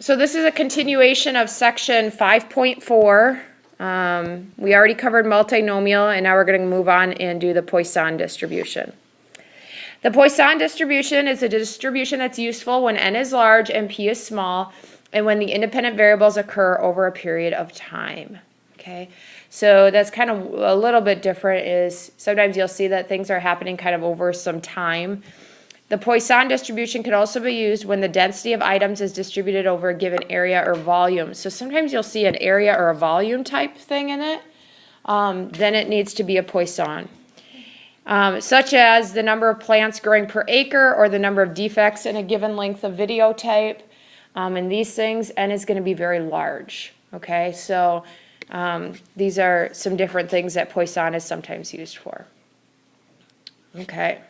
So this is a continuation of section 5.4. We already covered multinomial, and now we're going to move on and do the Poisson distribution. The Poisson distribution is a distribution that's useful when n is large and p is small, and when the independent variables occur over a period of time. Okay, so that's kind of a little bit different. Is sometimes you'll see that things are happening kind of over some time. The Poisson distribution can also be used when the density of items is distributed over a given area or volume. So sometimes you'll see an area or a volume type thing in it. Then it needs to be a Poisson. Such as the number of plants growing per acre or the number of defects in a given length of video type. And these things, n is going to be very large. Okay, so these are some different things that Poisson is sometimes used for. Okay.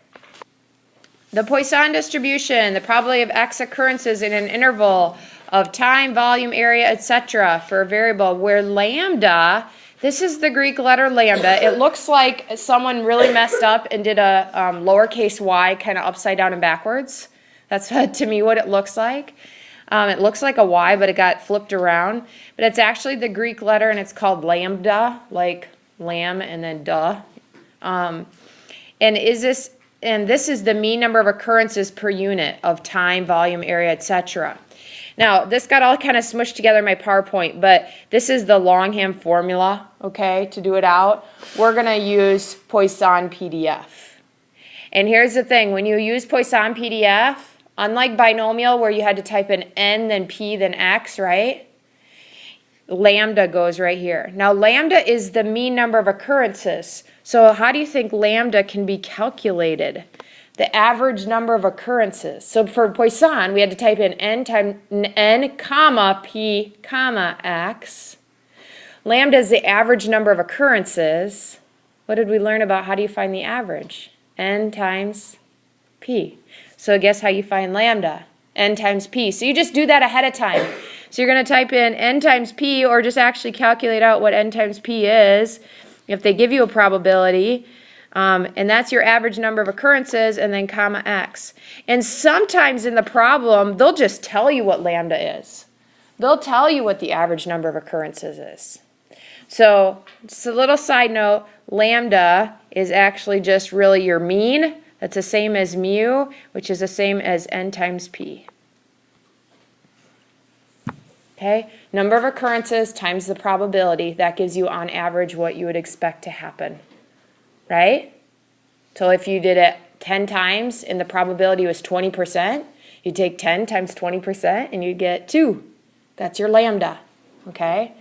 The Poisson distribution, the probability of x occurrences in an interval of time, volume, area, etc. for a variable where lambda, this is the Greek letter lambda. It looks like someone really messed up and did a lowercase y kind of upside down and backwards. That's to me what it looks like. It looks like a y, but it got flipped around. But it's actually the Greek letter, and it's called lambda, like lamb and then duh. And this is the mean number of occurrences per unit of time, volume, area, etc. Now, this got all kind of smushed together in my PowerPoint, but this is the longhand formula, okay, to do it out. We're going to use Poisson PDF. And here's the thing. When you use Poisson PDF, unlike binomial where you had to type in n, then p, then x, right? Lambda goes right here. Now, lambda is the mean number of occurrences. So how do you think lambda can be calculated? The average number of occurrences. So for Poisson, we had to type in n comma p comma x. Lambda is the average number of occurrences. What did we learn about how do you find the average? N times p. So guess how you find lambda? N times p. So you just do that ahead of time. So you're going to type in n times p, or just actually calculate out what n times p is if they give you a probability. And that's your average number of occurrences, and then comma x. And sometimes in the problem, they'll just tell you what lambda is. They'll tell you what the average number of occurrences is. So just a little side note, lambda is actually just really your mean. That's the same as mu, which is the same as n times p. Okay, number of occurrences times the probability. That gives you on average what you would expect to happen, right? So if you did it 10 times and the probability was 20%, you take 10 times 20% and you get 2. That's your lambda, okay?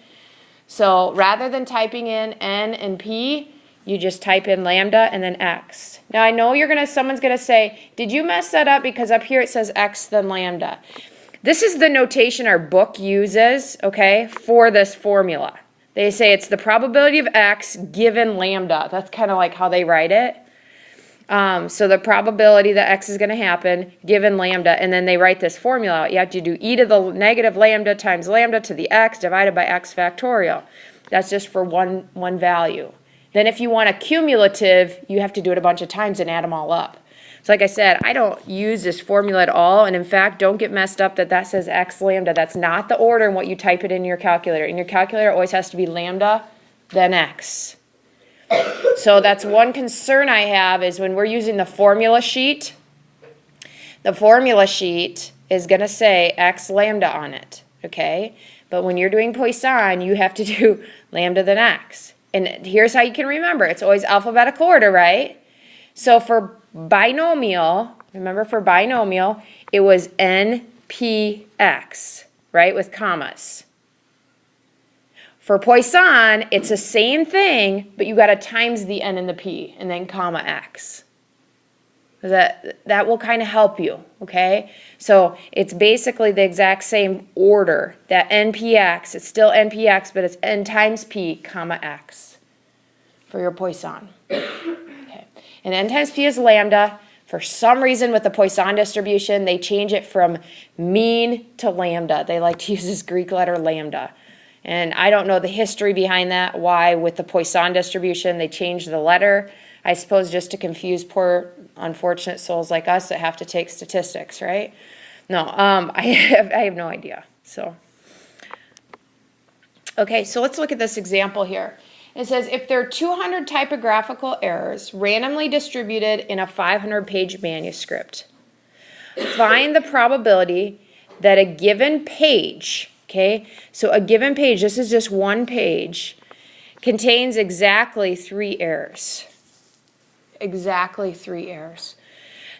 So rather than typing in n and p, you just type in lambda and then x. Now I know someone's gonna say, did you mess that up because up here it says x then lambda? This is the notation our book uses, okay, for this formula. They say it's the probability of x given lambda. That's kind of like how they write it. So the probability that x is going to happen given lambda, and then they write this formula out. You have to do e to the negative lambda times lambda to the x divided by x factorial. That's just for one value. Then if you want a cumulative, you have to do it a bunch of times and add them all up. So like I said, I don't use this formula at all, and in fact, don't get messed up that says x lambda. That's not the order in what you type it in your calculator. In your calculator, it always has to be lambda, then x. So that's one concern I have is when we're using the formula sheet is going to say x lambda on it, okay? But when you're doing Poisson, you have to do lambda, then x. And here's how you can remember. It's always alphabetical order, right? So for binomial, remember for binomial, it was npx, right, with commas. For Poisson, it's the same thing, but you got to times the n and the p, and then comma x. That will kind of help you, okay? So it's basically the exact same order. That npx, it's still npx, but it's n times p, comma x for your Poisson. Okay. And n times p is lambda. For some reason with the Poisson distribution, they change it from mean to lambda. They like to use this Greek letter lambda. And I don't know the history behind that, why with the Poisson distribution they changed the letter. I suppose just to confuse poor unfortunate souls like us that have to take statistics, right? No, I have no idea. So, okay, so let's look at this example here. It says, if there are 200 typographical errors randomly distributed in a 500-page manuscript, find the probability that a given page, okay, so a given page, this is just one page, contains exactly 3 errors. Exactly 3 errors.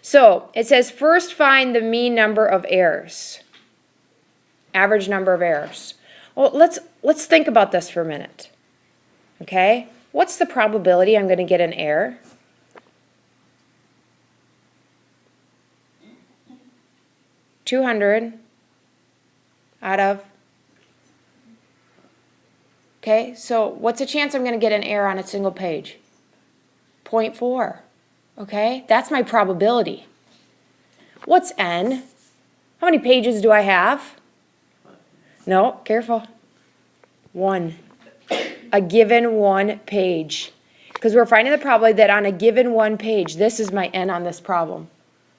So it says, first find the mean number of errors. Average number of errors. Well, let's think about this for a minute. Okay? What's the probability I'm going to get an error? $200 out of. Okay, so what's the chance I'm going to get an error on a single page? 0.4. Okay, that's my probability. What's n? How many pages do I have? No, careful. 1. A given 1 page. Because we're finding the probability that on a given 1 page, this is my n on this problem.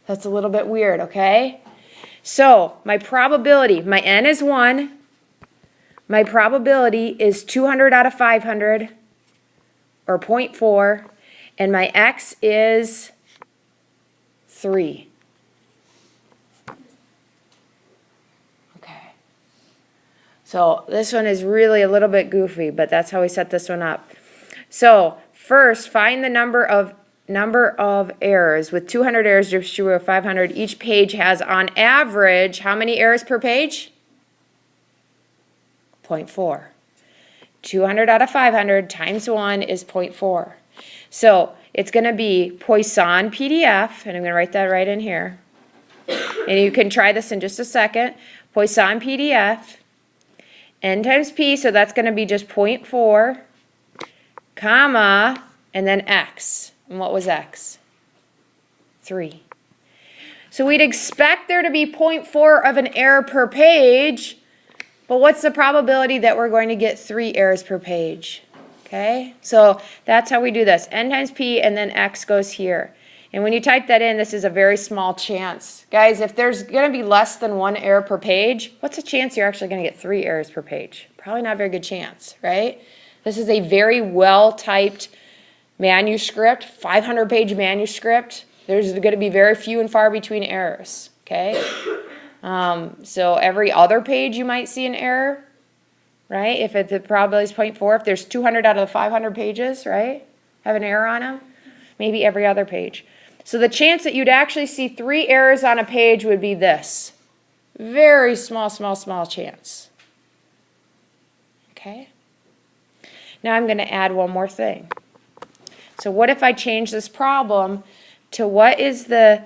That's a little bit weird, okay? So, my probability, my n is 1. My probability is 200 out of 500, or 0.4. And my x is 3. Okay. So this one is really a little bit goofy, but that's how we set this one up. So first, find the number of errors. With 200 errors distributed with 500, each page has on average how many errors per page? 0.4. 200 out of 500 times 1 is 0.4. So it's going to be Poisson PDF, and I'm going to write that right in here. And you can try this in just a second. Poisson PDF, n times p, so that's going to be just 0.4, comma, and then x. And what was x? 3. So we'd expect there to be 0.4 of an error per page, but what's the probability that we're going to get 3 errors per page? Okay, so that's how we do this. N times p, and then x goes here. And when you type that in, this is a very small chance. Guys, if there's going to be less than 1 error per page, what's the chance you're actually going to get 3 errors per page? Probably not a very good chance, right? This is a very well-typed manuscript, 500-page manuscript. There's going to be very few and far between errors, okay? So every other page you might see an error. Right? If the probability is 0.4, if there's 200 out of the 500 pages, right, have an error on them, maybe every other page. So the chance that you'd actually see 3 errors on a page would be this. Very small, small, small chance. Okay? Now I'm going to add one more thing. So what if I change this problem to what is the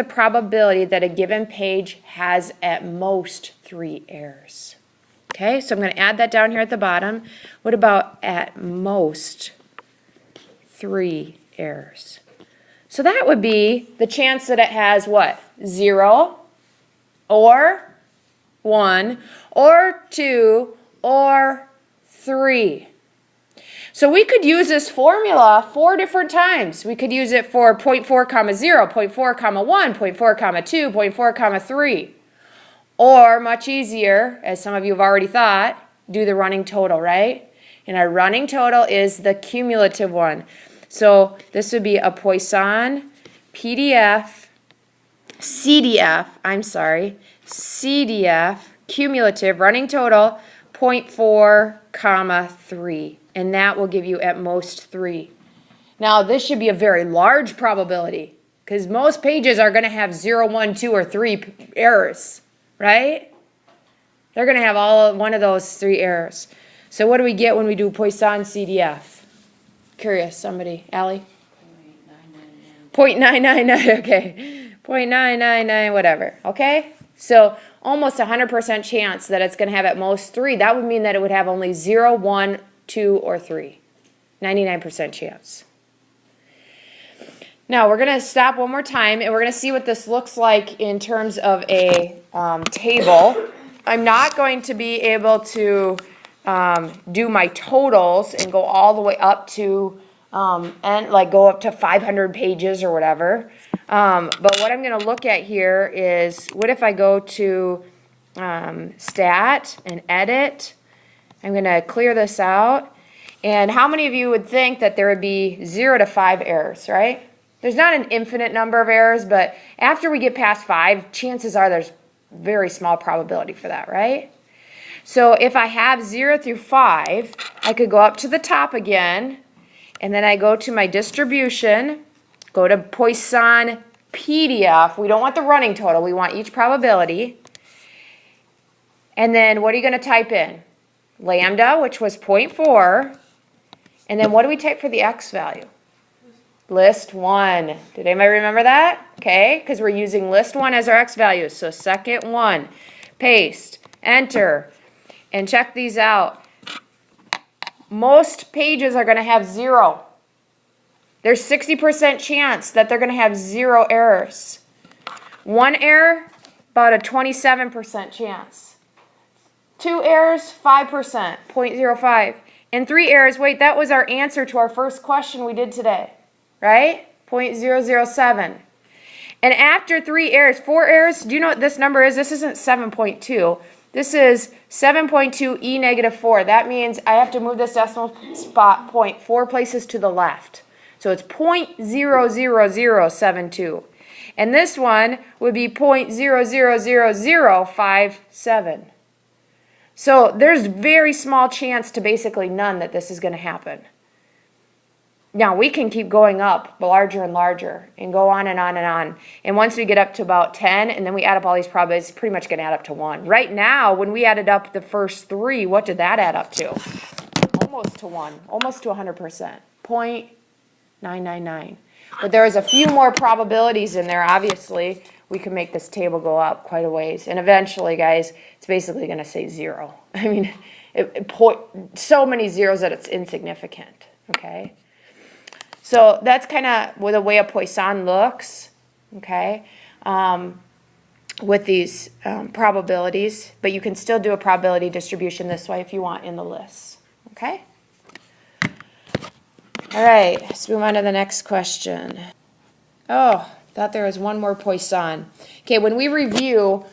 probability that a given page has at most 3 errors? Okay, so I'm going to add that down here at the bottom. What about at most 3 errors? So that would be the chance that it has what? 0 or 1 or 2 or 3. So we could use this formula 4 different times. We could use it for 0.4 comma 0, 0.4 comma 1, 0.4 comma 2, 0.4 comma 3. Or, much easier, as some of you have already thought, do the running total, right? And our running total is the cumulative one. So this would be a Poisson CDF, cumulative running total, 0.4 comma 3. And that will give you at most 3. Now, this should be a very large probability, because most pages are going to have 0, 1, 2, or 3 errors. Right? They're going to have one of those 3 errors. So what do we get when we do Poisson CDF? Curious, somebody. Allie? 0.999, okay. 0.999, whatever. Okay? So almost 100% chance that it's going to have at most 3. That would mean that it would have only 0, 1, 2, or 3. 99% chance. Now, we're going to stop one more time, and we're going to see what this looks like in terms of a table. I'm not going to be able to do my totals and go all the way up to, go up to 500 pages or whatever. But what I'm going to look at here is, what if I go to stat and edit. I'm going to clear this out. And how many of you would think that there would be 0 to 5 errors, right? There's not an infinite number of errors, but after we get past 5, chances are there's very small probability for that, right? So if I have 0 through 5, I could go up to the top again, and then I go to my distribution, go to Poisson PDF. We don't want the running total. We want each probability. And then what are you going to type in? Lambda, which was 0.4. And then what do we type for the x value? List 1. Did anybody remember that? Okay, because we're using list 1 as our x value. So second one, paste, enter, and check these out. Most pages are going to have 0. There's 60% chance that they're going to have 0 errors. 1 error, about a 27% chance. 2 errors, 5%, 0.05. And 3 errors, wait, that was our answer to our first question we did today, right? 0.007. And after 3 errors, 4 errors, do you know what this number is? This isn't 7.2. This is 7.2 e negative 4. That means I have to move this decimal spot point 4 places to the left. So it's 0.00072. And this one would be 0.000057. So there's very small chance to basically none that this is going to happen. Now we can keep going up larger and larger and go on and on and on. And once we get up to about 10 and then we add up all these probabilities, it's pretty much going to add up to 1. Right now, when we added up the first 3, what did that add up to? Almost to 1, almost to 100%, 0.999. But there's a few more probabilities in there, obviously. We can make this table go up quite a ways. And eventually, guys, it's basically going to say 0. I mean, so many zeros that it's insignificant, okay? So that's kind of the way a Poisson looks, okay, with these probabilities. But you can still do a probability distribution this way if you want in the lists, okay? All right, let's move on to the next question. Oh, thought there was one more Poisson. Okay, when we review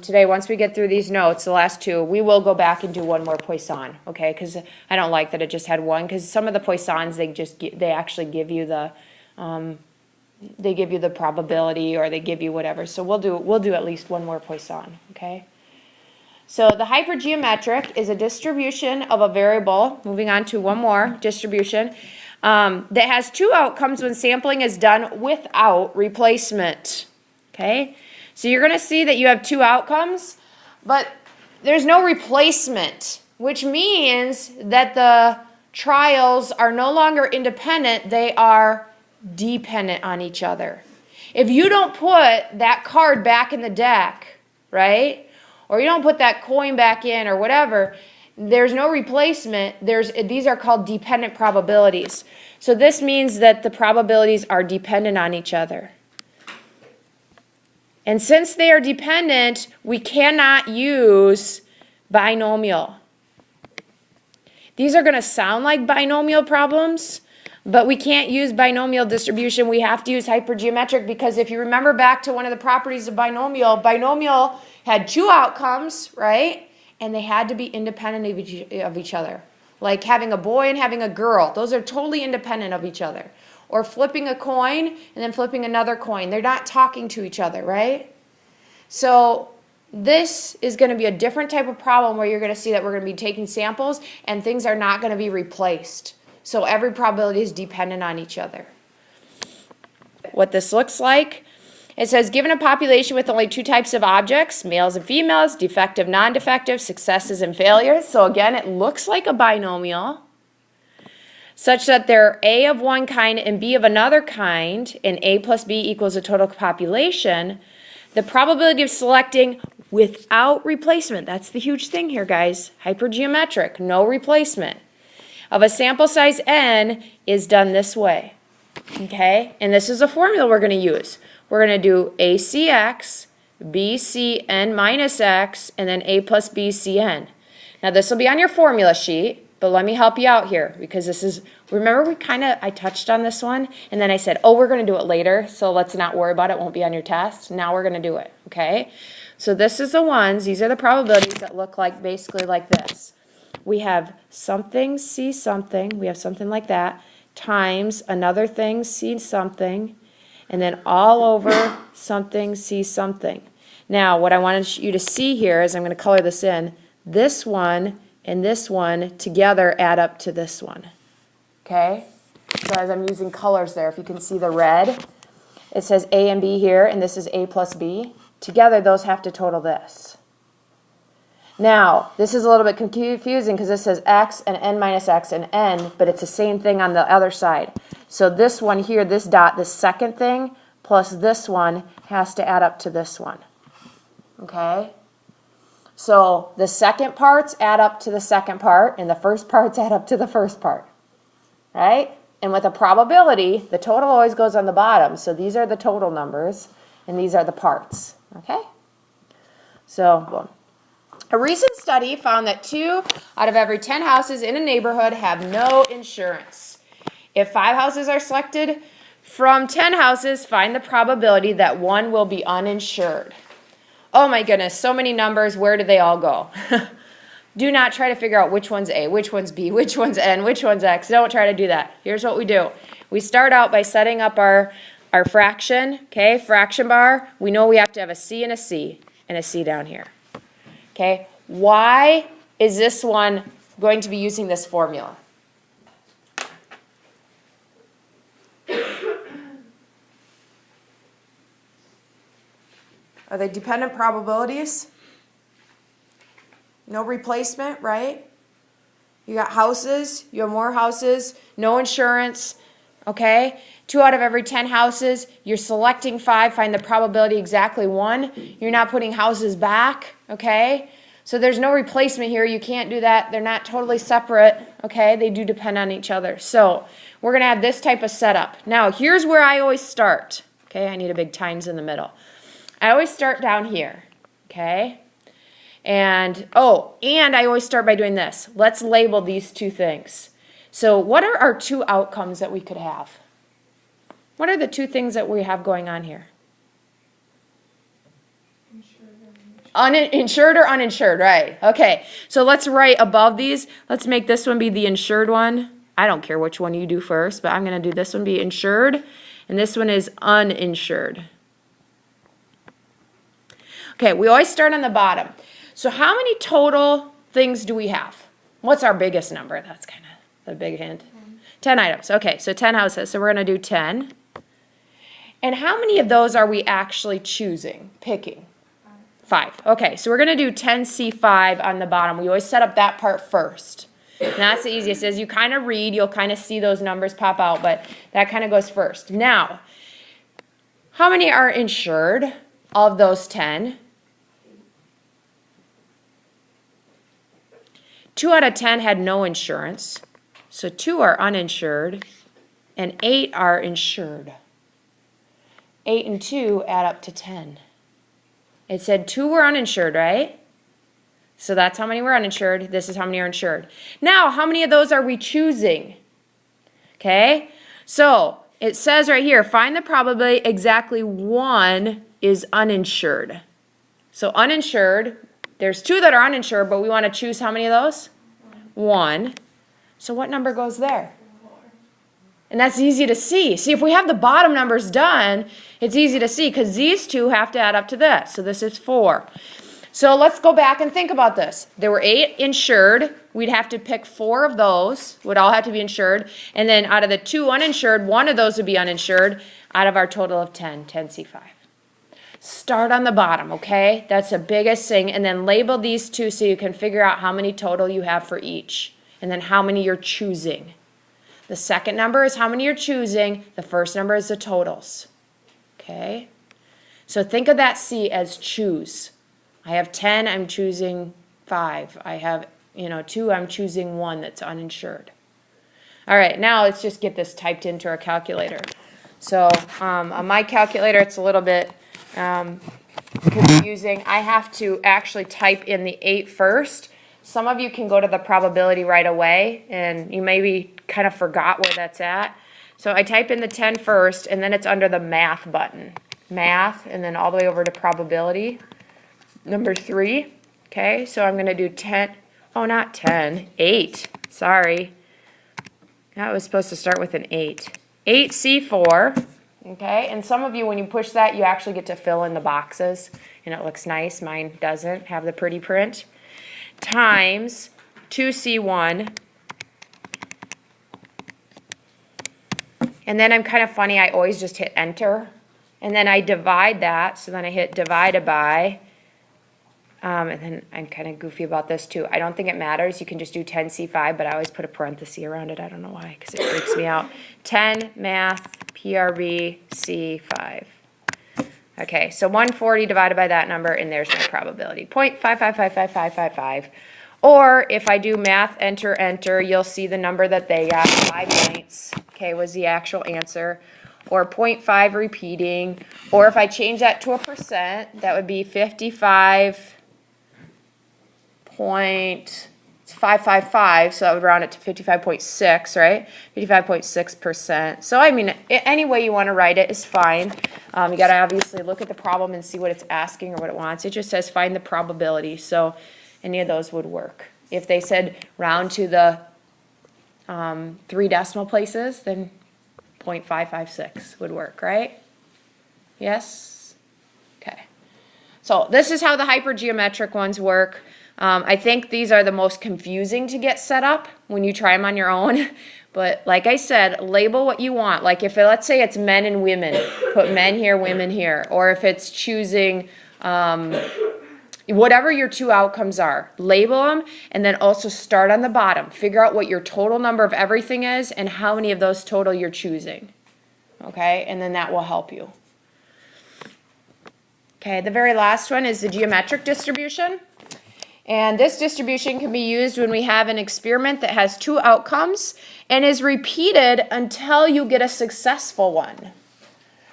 today, once we get through these notes, the last 2, we will go back and do one more Poisson, okay? Because I don't like that it just had 1, because some of the Poissons, they actually give you the probability, or they give you whatever. So we'll do at least one more Poisson, okay? So the hypergeometric is a distribution of a variable. Moving on to one more distribution that has 2 outcomes when sampling is done without replacement, okay? So you're going to see that you have 2 outcomes, but there's no replacement, which means that the trials are no longer independent, they are dependent on each other. If you don't put that card back in the deck, right, or you don't put that coin back in or whatever, there's no replacement. These are called dependent probabilities. So this means that the probabilities are dependent on each other. And since they are dependent, we cannot use binomial. These are going to sound like binomial problems, but we can't use binomial distribution. We have to use hypergeometric, because if you remember back to one of the properties of binomial had 2 outcomes, right? And they had to be independent of each other. Like having a boy and having a girl. Those are totally independent of each other. Or flipping a coin and then flipping another coin. They're not talking to each other, right? So this is going to be a different type of problem where you're going to see that we're going to be taking samples and things are not going to be replaced. So every probability is dependent on each other. What this looks like, it says, given a population with only 2 types of objects, males and females, defective, non-defective, successes and failures. So again, it looks like a binomial, such that they're A of one kind and B of another kind, and A plus B equals the total population. The probability of selecting without replacement, that's the huge thing here, guys, hypergeometric, no replacement, of a sample size n is done this way, okay? And this is a formula we're going to use. We're going to do ACX, BCN minus X, and then A plus BCN. Now this will be on your formula sheet, but let me help you out here, because this is, remember I touched on this one, and then I said, oh, we're going to do it later, so let's not worry about it, it won't be on your test. Now we're going to do it, okay? So this is the ones, these are the probabilities that look like basically like this. We have something, C something, we have something like that, times another thing, C something, and then all over something, C something. Now, what I wanted you to see here is I'm going to color this in. This one and this one together add up to this one. Okay? So as I'm using colors there, if you can see the red, it says A and B here, and this is A plus B. Together, those have to total this. Now, this is a little bit confusing because this says X and N minus X and N, but it's the same thing on the other side. So this one here, this dot, this second thing, plus this one has to add up to this one. Okay? So the second parts add up to the second part, and the first parts add up to the first part. Right? And with a probability, the total always goes on the bottom. So these are the total numbers, and these are the parts. Okay? So, boom. A recent study found that 2 out of every 10 houses in a neighborhood have no insurance. If 5 houses are selected from 10 houses, find the probability that 1 will be uninsured. Oh my goodness, so many numbers. Where do they all go? Do not try to figure out which one's A, which one's B, which one's N, which one's X. Don't try to do that. Here's what we do. We start out by setting up our fraction, okay, fraction bar. We know we have to have a C and a C down here. Okay, why is this one going to be using this formula? Are they dependent probabilities? No replacement, right? You got houses, you have more houses, no insurance, okay? 2 out of every 10 houses, you're selecting 5, find the probability exactly 1. You're not putting houses back, okay? So there's no replacement here. You can't do that. They're not totally separate, okay? They do depend on each other. So we're going to have this type of setup. Now, here's where I always start, okay? I need a big times in the middle. I always start down here, okay? And I always start by doing this. Let's label these 2 things. So what are our 2 outcomes that we could have? What are the 2 things that we have going on here? Insured or uninsured, right. Okay, so let's write above these. Let's make this one be the insured one. I don't care which one you do first, but I'm going to do this one be insured, and this one is uninsured. Okay, we always start on the bottom. So how many total things do we have? What's our biggest number? That's kind of the big hint. 10 items. Okay, so 10 houses. So we're going to do 10. And how many of those are we actually choosing, picking? 5. Okay, so we're going to do 10C5 on the bottom. We always set up that part first. And that's the easiest. As you kind of read, you'll kind of see those numbers pop out, but that kind of goes first. Now, how many are insured of those 10? 2 out of 10 had no insurance, so 2 are uninsured, and 8 are insured. 8 and 2 add up to 10. It said 2 were uninsured, right? So that's how many were uninsured. This is how many are insured. Now, how many of those are we choosing? Okay, so it says right here, find the probability exactly 1 is uninsured. So uninsured, there's 2 that are uninsured, but we want to choose how many of those? 1. So what number goes there? 4. And that's easy to see. See, if we have the bottom numbers done, it's easy to see because these 2 have to add up to this. So this is 4. So let's go back and think about this. There were 8 insured. We'd have to pick 4 of those, would all have to be insured. And then out of the 2 uninsured, 1 of those would be uninsured out of our total of 10, 10C5. Start on the bottom, okay? That's the biggest thing. And then label these 2 so you can figure out how many total you have for each. And then how many you're choosing. The second number is how many you're choosing. The first number is the totals. Okay? So think of that C as choose. I have 10, I'm choosing 5. I have, 2, I'm choosing 1 that's uninsured. All right, now let's just get this typed into our calculator. So on my calculator, it's a little bit confusing. I have to actually type in the 8 first. Some of you can go to the probability right away, and you maybe kind of forgot where that's at. So I type in the 10 first, and then it's under the math button. Math, and then all the way over to probability. number 3. Okay, so I'm going to do 10, oh, not 10, 8. Sorry. That was supposed to start with an 8. 8C4. Okay, and some of you, when you push that, you actually get to fill in the boxes, and it looks nice. Mine doesn't have the pretty print. Times 2C1. And then I'm kind of funny, I always just hit enter. And then I divide that, so then I hit divided by. And then I'm kind of goofy about this too. I don't think it matters. You can just do 10C5, but I always put a parenthesis around it. I don't know why, because it freaks me out. 10 math PRB C5. Okay, so 140 divided by that number, and there's my probability. 0.5555555. Or if I do math, enter, enter, you'll see the number that they got, 5 points, okay, was the actual answer. Or 0.5 repeating. Or if I change that to a percent, that would be 55.555, so that would round it to 55.6, right? 55.6%. So, I mean, any way you want to write it is fine. You got to obviously look at the problem and see what it's asking or what it wants. It just says find the probability, so any of those would work. If they said round to the 3 decimal places, then 0.556 would work, right? Yes? Okay. So this is how the hypergeometric ones work. I think these are the most confusing to get set up when you try them on your own. But like I said, label what you want. Like if let's say it's men and women, put men here, women here. Or if it's choosing whatever your 2 outcomes are, label them, and then also start on the bottom. Figure out what your total number of everything is and how many of those total you're choosing. Okay, and then that will help you. Okay, the very last one is the geometric distribution. And this distribution can be used when we have an experiment that has 2 outcomes and is repeated until you get a successful one.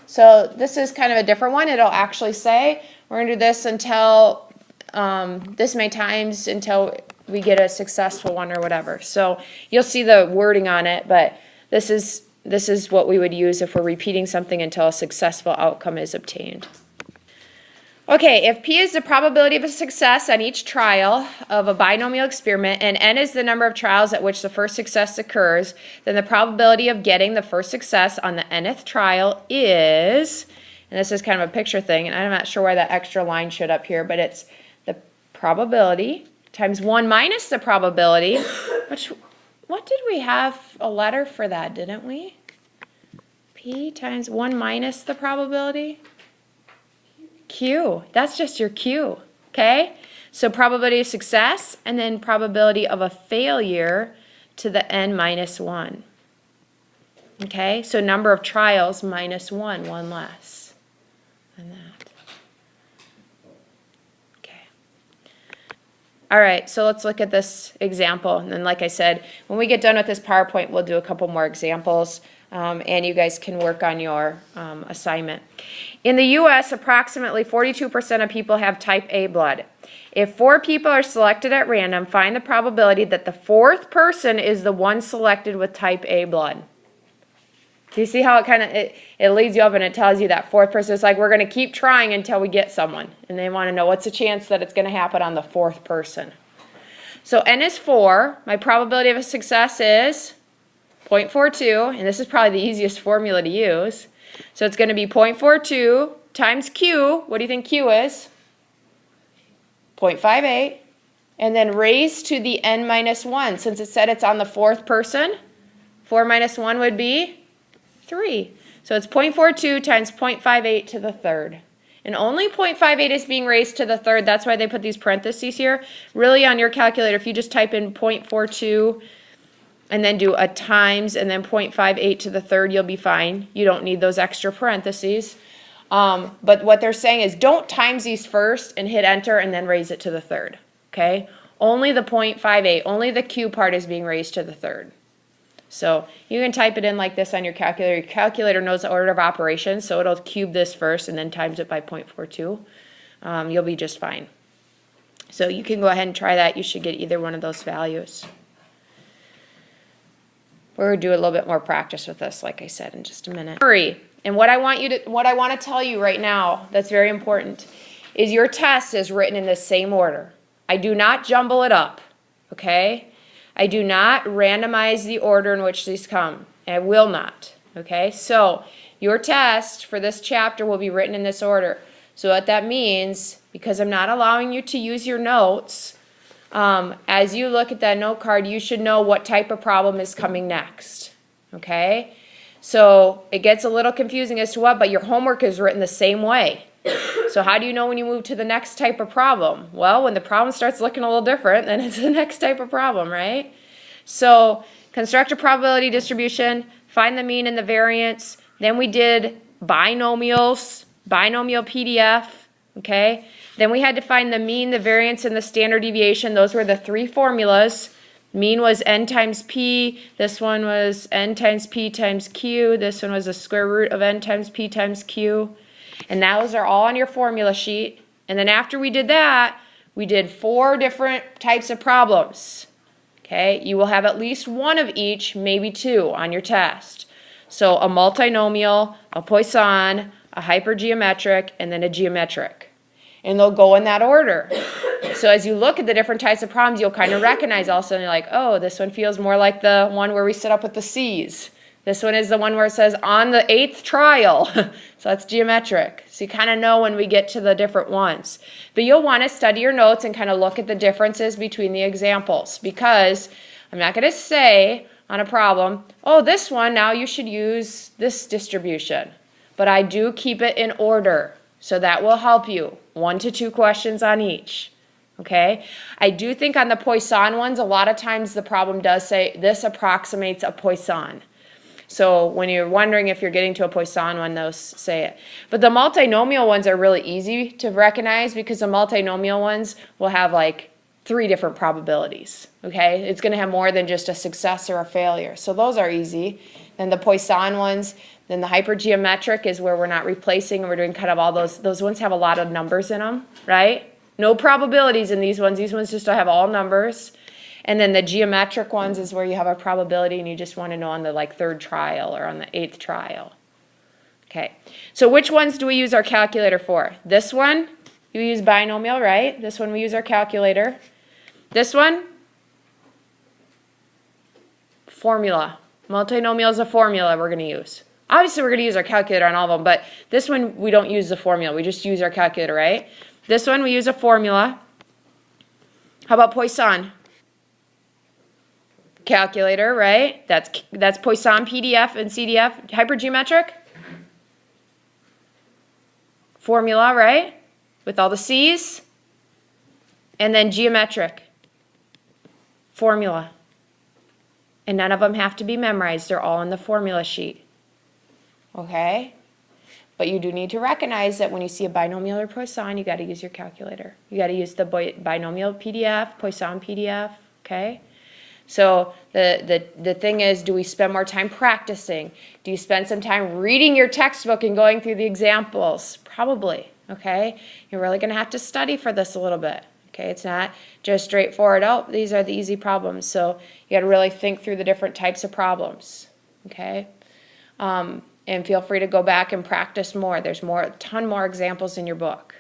So this is kind of a different one. It'll actually say, we're going to do this until this many times until we get a successful one or whatever. So you'll see the wording on it, but this is what we would use if we're repeating something until a successful outcome is obtained. Okay, if P is the probability of a success on each trial of a binomial experiment and N is the number of trials at which the first success occurs, then the probability of getting the first success on the nth trial is, and this is kind of a picture thing, and I'm not sure why that extra line showed up here, but it's the probability times 1 minus the probability, what did we have a letter for that, didn't we? P times 1 minus the probability? Q. That's just your Q, okay? So probability of success and then probability of a failure to the N minus 1. Okay, so number of trials minus 1 less than that. Okay. All right, so let's look at this example. And then like I said, when we get done with this PowerPoint, we'll do a couple more examples. And you guys can work on your assignment. In the U.S., approximately 42% of people have type A blood. If 4 people are selected at random, find the probability that the 4th person is the one selected with type A blood. Do you see how it kind of, it leads you up and it tells you that 4th person is like, we're going to keep trying until we get someone. And they want to know what's the chance that it's going to happen on the 4th person. So N is 4. My probability of a success is 0.42, and this is probably the easiest formula to use. So it's going to be 0.42 times Q. What do you think Q is? 0.58. And then raised to the N minus 1. Since it said it's on the 4th person, 4 minus 1 would be 3. So it's 0.42 times 0.58 to the 3rd. And only 0.58 is being raised to the 3rd. That's why they put these parentheses here. Really, on your calculator, if you just type in 0.42 and then do a times and then 0.58 to the 3rd, you'll be fine. You don't need those extra parentheses. But what they're saying is don't times these first and hit enter and then raise it to the 3rd. Okay? Only the 0.58, only the Q part is being raised to the 3rd. So you can type it in like this on your calculator. Your calculator knows the order of operations, so it'll cube this first and then times it by 0.42. You'll be just fine. So you can go ahead and try that. You should get either one of those values. We're going to do a little bit more practice with this, like I said, in just a minute. And what I want to tell you right now that's very important is your test is written in the same order. I do not jumble it up, okay? I do not randomize the order in which these come. I will not, okay? So your test for this chapter will be written in this order. So what that means, because I'm not allowing you to use your notes, as you look at that note card, you should know what type of problem is coming next, okay? So it gets a little confusing as to what, but your homework is written the same way. So how do you know when you move to the next type of problem? Well, when the problem starts looking a little different, then it's the next type of problem, right? So construct a probability distribution, find the mean and the variance. Then we did binomials, binomial PDF, okay? Then we had to find the mean, the variance, and the standard deviation. Those were the three formulas. Mean was n times p. This one was n times p times q. This one was the square root of n times p times q. And those are all on your formula sheet. And then after we did that, we did 4 different types of problems. Okay, you will have at least one of each, maybe 2 on your test. So a multinomial, a Poisson, a hypergeometric, and then a geometric. And they'll go in that order. So as you look at the different types of problems, you'll kind of recognize all of a sudden, you're like, oh, this one feels more like the one where we set up with the C's. This one is the one where it says on the 8th trial. So that's geometric. So you kind of know when we get to the different ones. But you'll want to study your notes and kind of look at the differences between the examples, because I'm not going to say on a problem, oh, this one, now you should use this distribution. But I do keep it in order. So that will help you. 1 to 2 questions on each. Okay? I do think on the Poisson ones, a lot of times the problem does say this approximates a Poisson. So when you're wondering if you're getting to a Poisson one, those say it. But the multinomial ones are really easy to recognize, because the multinomial ones will have like 3 different probabilities. Okay? It's going to have more than just a success or a failure. So those are easy. Then the Poisson ones, then the hypergeometric is where we're not replacing, and we're doing kind of all those. Those ones have a lot of numbers in them, right? No probabilities in these ones. These ones just have all numbers. And then the geometric ones is where you have a probability and you just want to know on the 3rd trial or on the 8th trial. Okay, so which ones do we use our calculator for? This one, you use binomial, right? This one we use our calculator. This one, formula. Multinomial is a formula we're going to use. Obviously, we're going to use our calculator on all of them, but this one we don't use the formula. We just use our calculator, right? This one we use a formula. How about Poisson? Calculator, right? That's Poisson PDF and CDF. Hypergeometric? Formula, right? With all the C's. And then geometric. Formula. And none of them have to be memorized. They're all in the formula sheet. Okay? But you do need to recognize that when you see a binomial or Poisson, you got to use your calculator. You got to use the binomial PDF, Poisson PDF, okay? So the thing is, do we spend more time practicing? Do you spend some time reading your textbook and going through the examples? Probably, okay? You're really going to have to study for this a little bit, okay? It's not just straightforward, oh, these are the easy problems. So you got to really think through the different types of problems, okay? And feel free to go back and practice more. There's a ton more examples in your book.